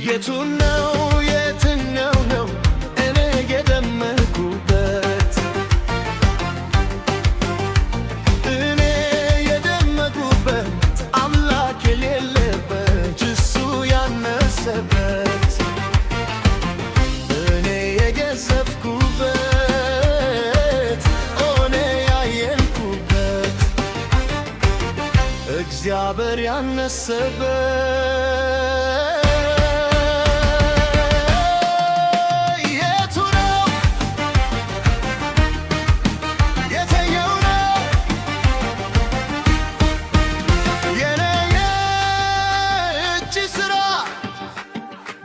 የቱ ነው የትኛው ነው እኔ የደመኩበት? እኔ የደመኩበት አምላክ የሌለበት እሱ ያነሰበት እኔ የገዘፍኩበት እኔ ያየልኩበት እግዚአብሔር ያነሰበት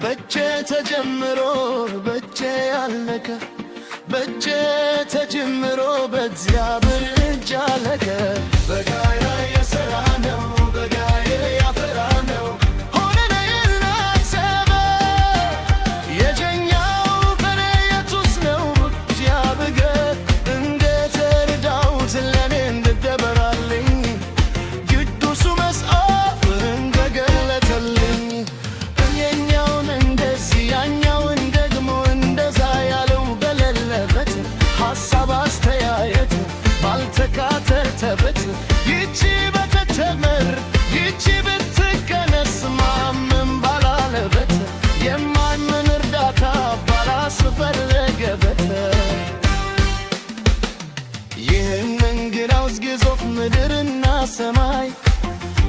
በእጄ ተጀምሮ በእጄ ያለቀ በእጄ ተጀምሮ በእግዚአብሔር እጅ አለቀ። በጋዬ የሠራ ነው በጋዬ ያፈራ ነው ሆነና የናሰበ የጀኛው በኔ የቱስ ነው እግዚአብሔር እንደተረዳሁት ለኔ እንደደበራልኝ ቅዱሱ መጽሐፍ እንደገለጠልኝ ተካተተበት ይቺ በተተመር ይቺ ብትቀነስ ማመን ባላለበት የማይምን እርዳታ ባላስፈለገበት ይህንን ግናውስ ግዙፍ ምድርና ሰማይ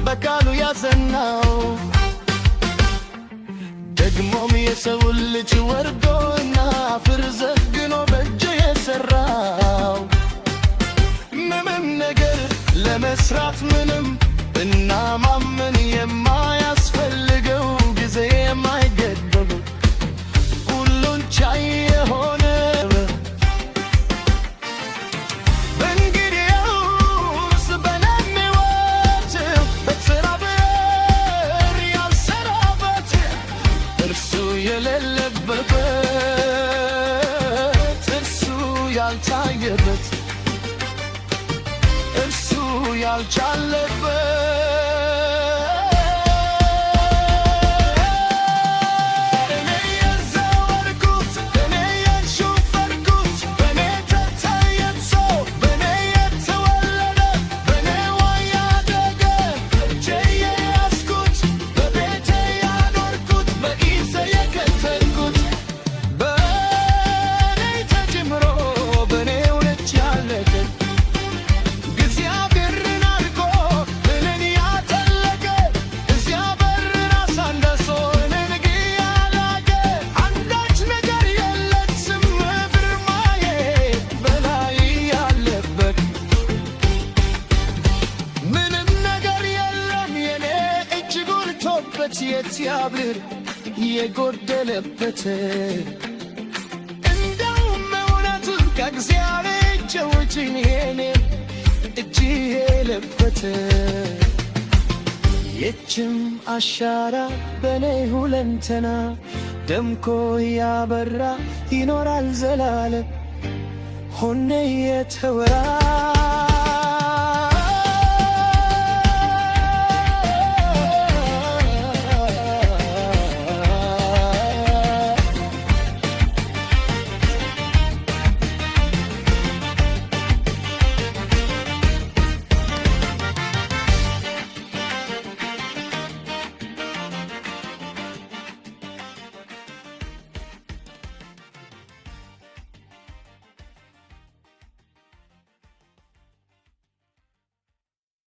በቃሉ ያጸናው ደግሞም የሰውን ልጅ ወርዶና አፈር ዘግኖ በእጁ የሠራው ምንም ነገር ለመስራት ምንም እና ማመን የማያስፈልገው ጊዜ የማይገድበው ሁሉን ቻይ የሆነ በእንግዲያውስ በነሚወት በትራብር ያልሰራበት እርሱ የሌለበት እርሱ ያልታየበት እርሱ ያልቻለበት እኔ የዘወርኩት እኔ የሾፈርኩት በኔ ተታየት ሰው በኔ የተወለደ በኔ ያደገ በእጄ የያዝኩት በቤቴ ያኖርኩት በኢዜ የከተልኩት በኔ ተጀምሮ በኔው እጅ ያለቀ የእግዚአብሔር የጎደለበት እንደውም እውነቱ ከእግዚአብሔር እጅ ውጪ የኔ እጅ የሌለበት የእጅም አሻራ በኔ ሁለንተና ደምቆ ያበራ ይኖራል ዘላለም ሆነ የተወራ